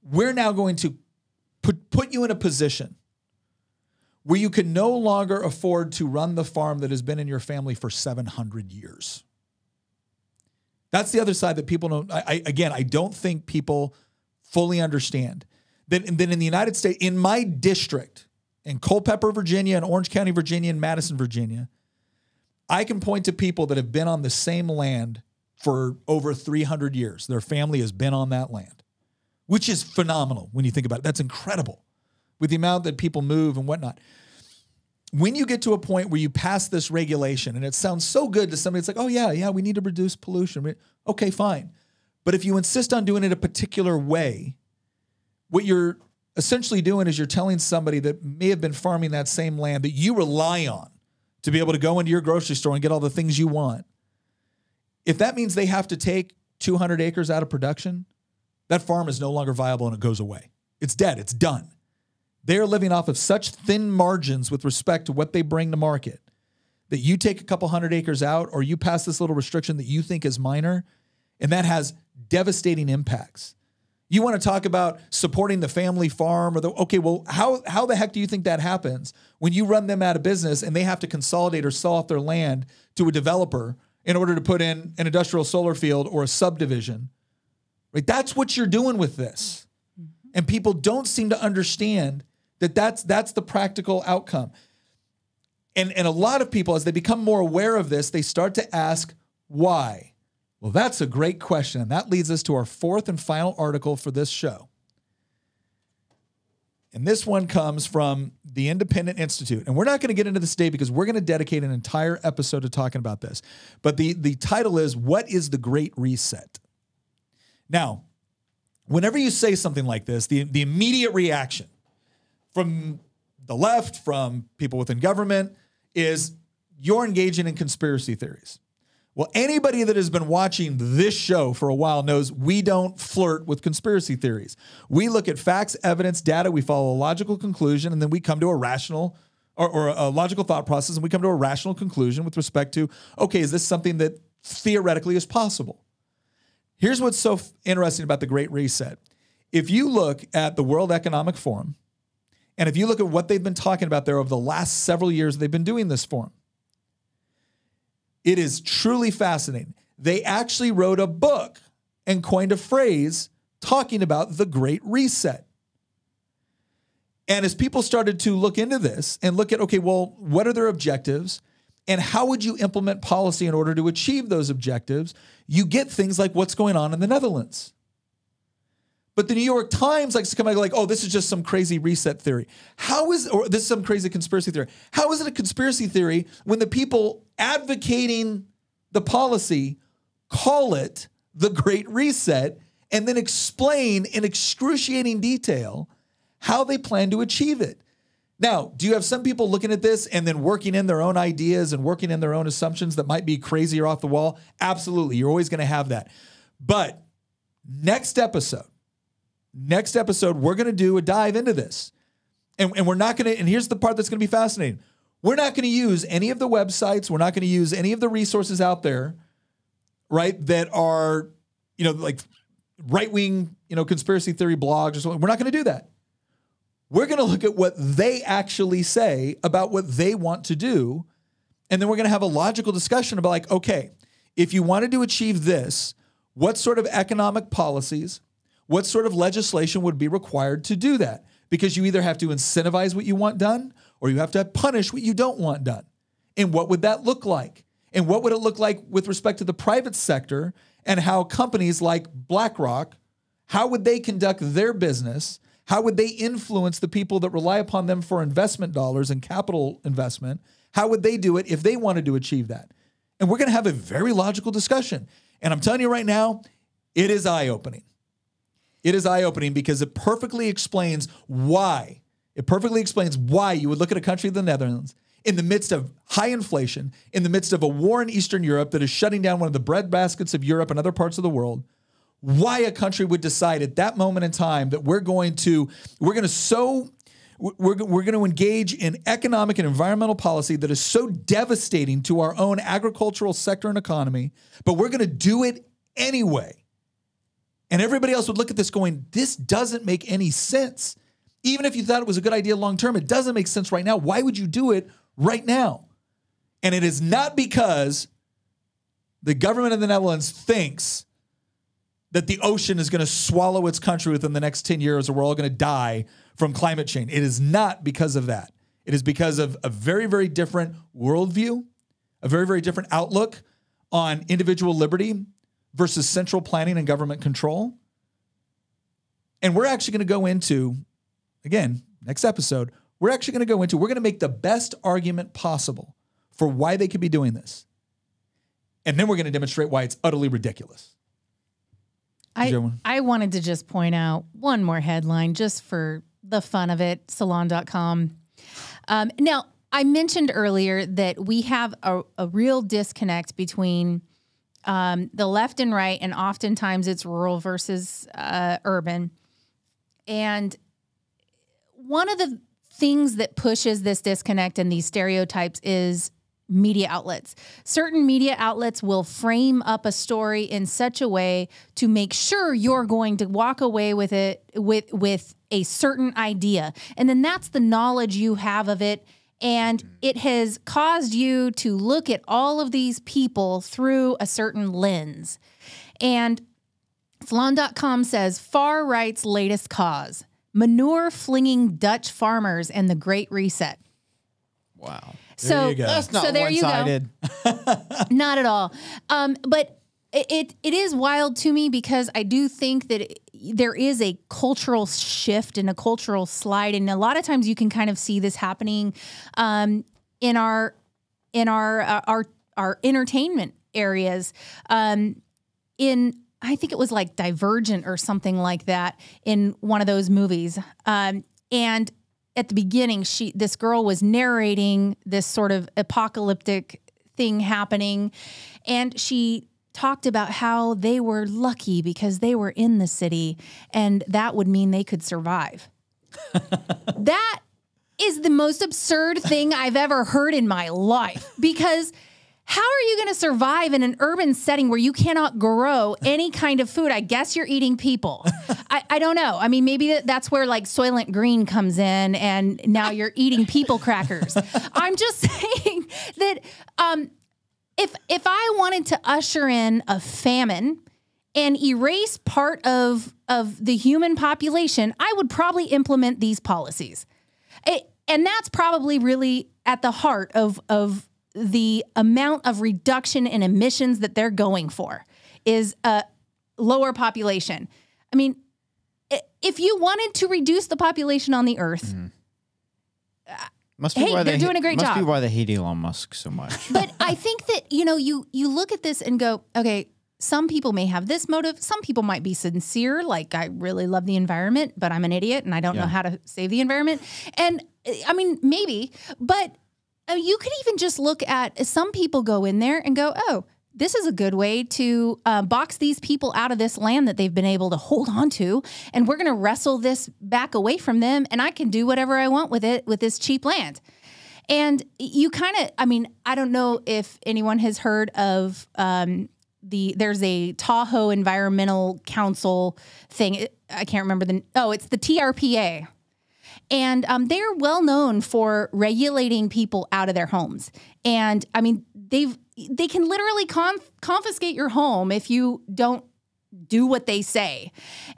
Speaker 1: we're now going to put you in a position where you can no longer afford to run the farm that has been in your family for 700 years. That's the other side that people don't, I don't think people fully understand. That in the United States, in my district, in Culpeper, Virginia, and Orange County, Virginia, and Madison, Virginia, I can point to people that have been on the same land for over 300 years. Their family has been on that land, which is phenomenal when you think about it. That's incredible with the amount that people move and whatnot. When you get to a point where you pass this regulation and it sounds so good to somebody, it's like, oh yeah, we need to reduce pollution. Okay, fine. But if you insist on doing it a particular way, what you're essentially doing is you're telling somebody that may have been farming that same land that you rely on to be able to go into your grocery store and get all the things you want. If that means they have to take 200 acres out of production, that farm is no longer viable and it goes away. It's dead. It's done. They are living off of such thin margins with respect to what they bring to market that you take a couple 100 acres out or you pass this little restriction that you think is minor, and that has devastating impacts. You want to talk about supporting the family farm how the heck do you think that happens when you run them out of business and they have to consolidate or sell off their land to a developer in order to put in an industrial solar field or a subdivision? Right? That's what you're doing with this. And people don't seem to understand that that's the practical outcome. And a lot of people, as they become more aware of this, they start to ask, why? Well, that's a great question. And that leads us to our fourth and final article for this show. And this one comes from the Independent Institute. And we're not going to get into this today because we're going to dedicate an entire episode to talking about this. But the title is, What is the Great Reset? Now, whenever you say something like this, the immediate reaction from the left, from people within government, is you're engaging in conspiracy theories. Well, anybody that has been watching this show for a while knows we don't flirt with conspiracy theories. We look at facts, evidence, data, we follow a logical conclusion, and then we come to a rational or a logical thought process, and we come to a rational conclusion with respect to, okay, is this something that theoretically is possible? Here's what's so interesting about the Great Reset. If you look at the World Economic Forum, and if you look at what they've been talking about there over the last several years they've been doing this forum, it is truly fascinating. They actually wrote a book and coined a phrase talking about the Great Reset. And as people started to look into this and look at, okay, well, what are their objectives? And how would you implement policy in order to achieve those objectives? You get things like what's going on in the Netherlands. But the New York Times likes to come out like, oh, this is just some crazy reset theory. Or this is some crazy conspiracy theory. How is it a conspiracy theory when the people advocating the policy call it the Great Reset and then explain in excruciating detail how they plan to achieve it? Now, do you have some people looking at this and then working in their own ideas and working in their own assumptions that might be crazy or off the wall? Absolutely. You're always going to have that. But next episode, we're going to do a dive into this. And we're not going to, and here's the part that's going to be fascinating. We're not going to use any of the websites. We're not going to use any of the resources out there, right, that are, like right-wing, conspiracy theory blogs or something. We're not going to do that. We're going to look at what they actually say about what they want to do. And then we're going to have a logical discussion about like, okay, if you wanted to achieve this, what sort of economic policies, what sort of legislation would be required to do that? Because you either have to incentivize what you want done or you have to punish what you don't want done. And what would that look like? And what would it look like with respect to the private sector and how companies like BlackRock, how would they conduct their business? How would they influence the people that rely upon them for investment dollars and capital investment? How would they do it if they wanted to achieve that? And we're going to have a very logical discussion. And I'm telling you right now, it is eye-opening. It is eye-opening because it perfectly explains why. It perfectly explains why you would look at a country, the Netherlands, in the midst of high inflation, in the midst of a war in Eastern Europe that is shutting down one of the breadbaskets of Europe and other parts of the world, why a country would decide at that moment in time that we're going to engage in economic and environmental policy that is so devastating to our own agricultural sector and economy, but we're going to do it anyway. And everybody else would look at this going, this doesn't make any sense. Even if you thought it was a good idea long term, it doesn't make sense right now. Why would you do it right now? And it is not because the government of the Netherlands thinks that the ocean is going to swallow its country within the next 10 years or we're all going to die from climate change. It is not because of that. It is because of a very, very different worldview, a very, very different outlook on individual liberty versus central planning and government control. And we're actually going to go into, again, next episode, we're going to make the best argument possible for why they could be doing this. And then we're going to demonstrate why it's utterly ridiculous.
Speaker 4: I wanted to just point out one more headline just for the fun of it, salon.com. Now, I mentioned earlier that we have a real disconnect between the left and right, and oftentimes it's rural versus urban. And one of the things that pushes this disconnect and these stereotypes is media outlets. Certain media outlets will frame up a story in such a way to make sure you're going to walk away with it with a certain idea. And then that's the knowledge you have of it. And it has caused you to look at all of these people through a certain lens. And Salon.com says, far right's latest cause, manure-flinging Dutch farmers and the Great Reset.
Speaker 2: Wow.
Speaker 4: So
Speaker 1: there you go.
Speaker 2: That's not
Speaker 4: there you
Speaker 2: one-sided.
Speaker 4: Not at all. But it is wild to me because I do think that there is a cultural shift and a cultural slide, and a lot of times you can kind of see this happening in our entertainment areas. I think it was like Divergent or something like that in one of those movies, and at the beginning, this girl was narrating this sort of apocalyptic thing happening, and she talked about how they were lucky because they were in the city, and that would mean they could survive. That is the most absurd thing I've ever heard in my life, because how are you going to survive in an urban setting where you cannot grow any kind of food? I guess you're eating people. I don't know. I mean, maybe that's where like Soylent Green comes in and now you're eating people crackers. I'm just saying that if I wanted to usher in a famine and erase part of the human population, I would probably implement these policies. And that's probably really at the heart of the amount of reduction in emissions that they're going for is a lower population. I mean, if you wanted to reduce the population on the earth, they're doing a great job.
Speaker 2: Must be why they hate Elon Musk so much.
Speaker 4: But I think that, you look at this and go, okay, some people may have this motive. Some people might be sincere, like, I really love the environment, but I'm an idiot and I don't know how to save the environment. And I mean, maybe, but you could even just look at, some people go in there and go, oh, this is a good way to box these people out of this land that they've been able to hold on to. And we're going to wrestle this back away from them. And I can do whatever I want with it, with this cheap land. And you kind of, I mean, I don't know if anyone has heard of there's a Tahoe Environmental Council thing. I can't remember it's the TRPA. And they're well known for regulating people out of their homes. And I mean, they can literally confiscate your home if you don't do what they say.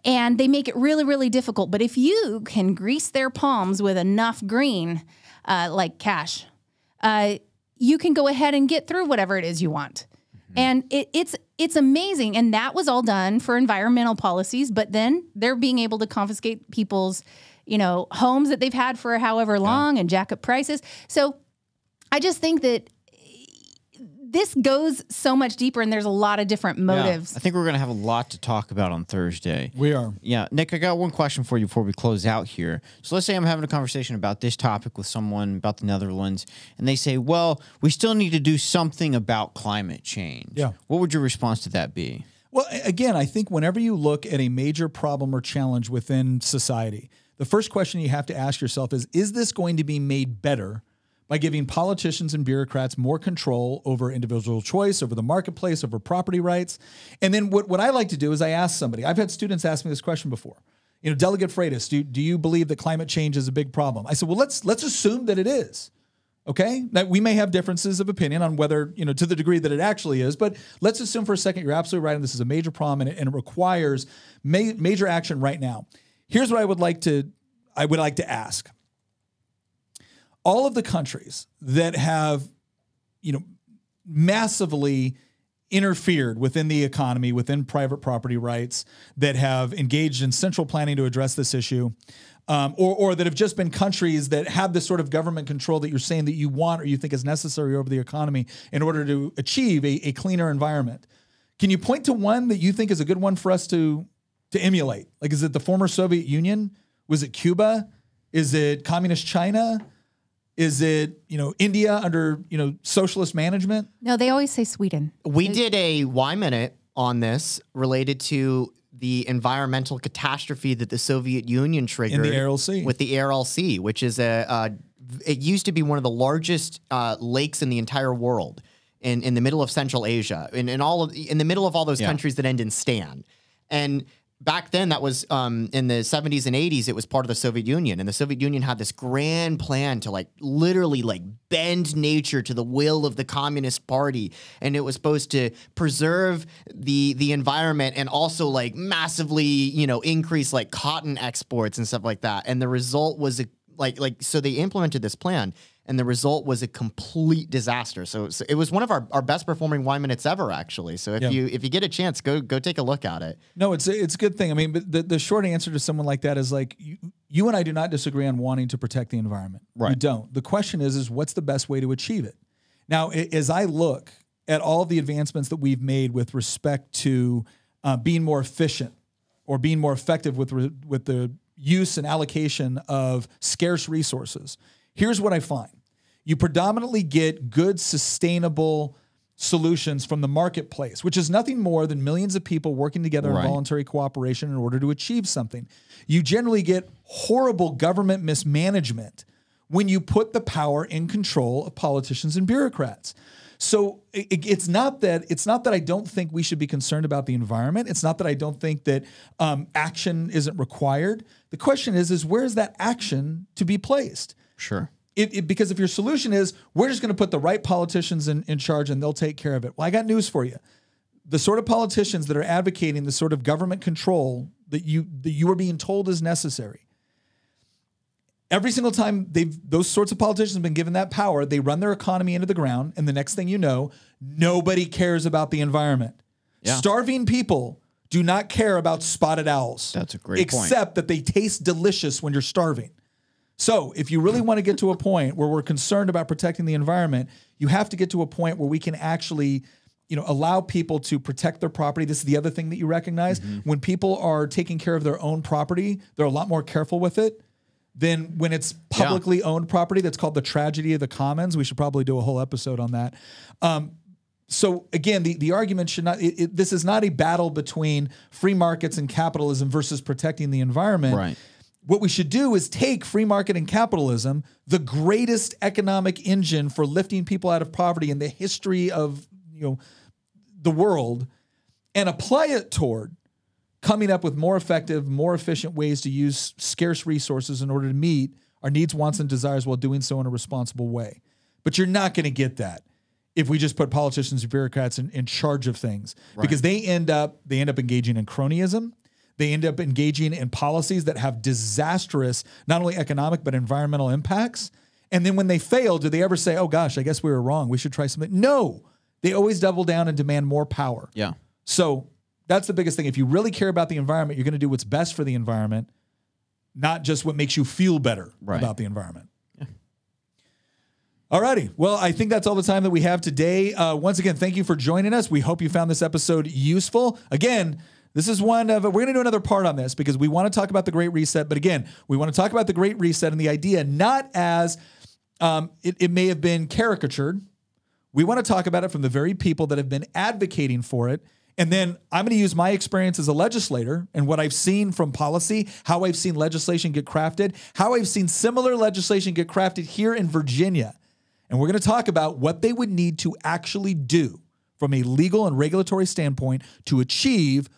Speaker 4: And they make it really, really difficult. But if you can grease their palms with enough green, like cash, you can go ahead and get through whatever it is you want. And it's amazing. And that was all done for environmental policies. But then they're being able to confiscate people's, homes that they've had for however long and jack up prices. So I just think that this goes so much deeper, and there's a lot of different motives.
Speaker 2: I think we're going to have a lot to talk about on Thursday.
Speaker 1: We are.
Speaker 2: Yeah. Nick, I got one question for you before we close out here. So let's say I'm having a conversation about this topic with someone about the Netherlands, and they say, well, we still need to do something about climate change.
Speaker 1: Yeah.
Speaker 2: What would your response to that be?
Speaker 1: Well, again, I think whenever you look at a major problem or challenge within society, the first question you have to ask yourself is this going to be made better by giving politicians and bureaucrats more control over individual choice, over the marketplace, over property rights? And then what I like to do is I ask somebody. I've had students ask me this question before. Delegate Freitas, do you believe that climate change is a big problem? I said, well, let's assume that it is. Okay, that we may have differences of opinion on whether, to the degree that it actually is, but let's assume for a second you're absolutely right and this is a major problem and it requires major action right now. Here's what I would like to ask. All of the countries that have, massively interfered within the economy, within private property rights, that have engaged in central planning to address this issue, or that have just been countries that have this sort of government control that you're saying that you want or you think is necessary over the economy in order to achieve a cleaner environment. Can you point to one that you think is a good one for us to emulate? Like, is it the former Soviet Union? Was it Cuba? Is it communist China? Is it, India under, socialist management?
Speaker 4: No, they always say Sweden.
Speaker 3: We did a Y-Minute on this related to the environmental catastrophe that the Soviet Union triggered
Speaker 1: in the Aral Sea.
Speaker 3: With the Aral Sea, which is it used to be one of the largest lakes in the entire world in the middle of Central Asia, in the middle of all those countries that end in stan. And back then, that was in the 70s and 80s, it was part of the Soviet Union. And the Soviet Union had this grand plan to literally bend nature to the will of the Communist Party. And it was supposed to preserve the environment and also massively, increase cotton exports and stuff like that. And the result was so they implemented this plan. And the result was a complete disaster. So it was one of our best performing Y-Minutes ever, actually. So if you get a chance, go take a look at it.
Speaker 1: No, it's a good thing. I mean, but the short answer to someone like that is you and I do not disagree on wanting to protect the environment.
Speaker 2: Right.
Speaker 1: We don't. The question is what's the best way to achieve it? Now, as I look at all of the advancements that we've made with respect to being more efficient or being more effective with the use and allocation of scarce resources, here's what I find. You predominantly get good, sustainable solutions from the marketplace, which is nothing more than millions of people working together in voluntary cooperation in order to achieve something. You generally get horrible government mismanagement when you put the power in control of politicians and bureaucrats. So it's not that I don't think we should be concerned about the environment. It's not that I don't think that action isn't required. The question is where's that action to be placed?
Speaker 2: Sure.
Speaker 1: Because if your solution is we're just going to put the right politicians in charge and they'll take care of it. Well, I got news for you. The sort of politicians that are advocating the sort of government control that you are being told is necessary every single time those sorts of politicians have been given that power, they run their economy into the ground, and the next thing you know, nobody cares about the environment. Yeah. Starving people do not care about spotted owls.
Speaker 2: That's a great point.
Speaker 1: Except that they taste delicious when you're starving. So if you really want to get to a point where we're concerned about protecting the environment, you have to get to a point where we can actually, allow people to protect their property. This is the other thing that you recognize. When people are taking care of their own property, they're a lot more careful with it than when it's publicly owned property. That's called the tragedy of the commons. We should probably do a whole episode on that. So again, the argument should not, this is not a battle between free markets and capitalism versus protecting the environment.
Speaker 2: Right.
Speaker 1: What we should do is take free market and capitalism, the greatest economic engine for lifting people out of poverty in the history of, the world, and apply it toward coming up with more effective, more efficient ways to use scarce resources in order to meet our needs, wants, and desires while doing so in a responsible way. But you're not going to get that if we just put politicians and bureaucrats in charge of things, because they end up engaging in cronyism. They end up engaging in policies that have disastrous, not only economic, but environmental impacts. And then when they fail, do they ever say, oh gosh, I guess we were wrong, we should try something? No, they always double down and demand more power.
Speaker 2: Yeah.
Speaker 1: So that's the biggest thing. If you really care about the environment, you're going to do what's best for the environment, not just what makes you feel better about the environment. All righty. Well, I think that's all the time that we have today. Once again, thank you for joining us. We hope you found this episode useful. Again, this is one of, we're going to do another part on this because we want to talk about the Great Reset. But again, we want to talk about the Great Reset and the idea not as it may have been caricatured. We want to talk about it from the very people that have been advocating for it. And then I'm going to use my experience as a legislator and what I've seen from policy, how I've seen legislation get crafted, how I've seen similar legislation get crafted here in Virginia. And we're going to talk about what they would need to actually do from a legal and regulatory standpoint to achieve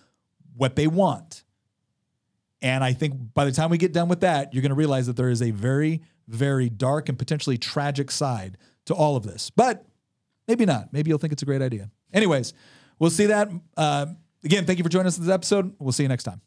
Speaker 1: what they want. And I think by the time we get done with that, you're going to realize that there is a very, very dark and potentially tragic side to all of this. But maybe not. Maybe you'll think it's a great idea. Anyways, we'll see that. Again, thank you for joining us in this episode. We'll see you next time.